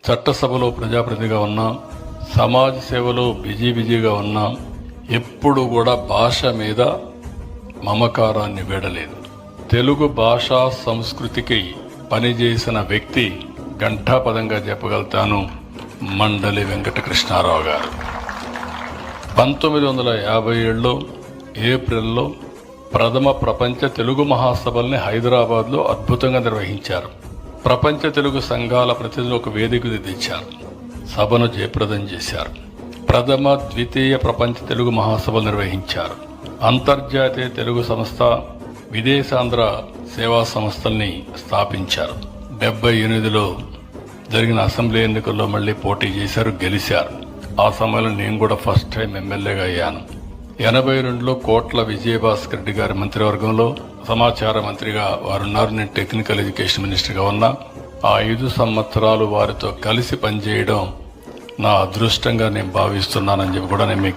చట్టసభలో ప్రజాప్రతినిధిగా ఉన్నా, సమాజ సేవలో బిజీగా ఉన్నా ఎప్పుడు కూడా భాష మీద మమకారాన్ని వీడలేదు. తెలుగు భాషా సంస్కృతికి పనిచేసిన వ్యక్తి ఘంటాపదంగా చెప్పగలుగుతాను, మండలి వెంకటకృష్ణారావు గారు. 1957లో ఏప్రిల్లో ప్రథమ ప్రపంచ తెలుగు మహాసభల్ని హైదరాబాద్లో అద్భుతంగా నిర్వహించారు. ప్రపంచ తెలుగు సంఘాల ప్రతినిధులు ఒక వేదికకు తెచ్చారు. సభను జయప్రదం చేశారు. ప్రథమ ద్వితీయ ప్రపంచ తెలుగు మహాసభలు నిర్వహించారు. అంతర్జాతీయ తెలుగు సంస్థ, విదేశాంధ్ర సేవా సంస్థల్ని స్థాపించారు. 78లో జరిగిన అసెంబ్లీ ఎన్నికల్లో మళ్లీ పోటీ చేశారు, గెలిచారు. ఆ సమయంలో నేను కూడా ఫస్ట్ టైం ఎమ్మెల్యేగా అయ్యాను. 82లో కోట్ల విజయభాస్కర్ రెడ్డి గారి మంత్రివర్గంలో సమాచార మంత్రిగా వారున్నారు. నేను టెక్నికల్ ఎడ్యుకేషన్ మినిస్టర్గా ఉన్నా. ఆ 5 సంవత్సరాలు వారితో కలిసి పనిచేయడం నా అదృష్టంగా నేను భావిస్తున్నానని చెప్పి కూడా నేను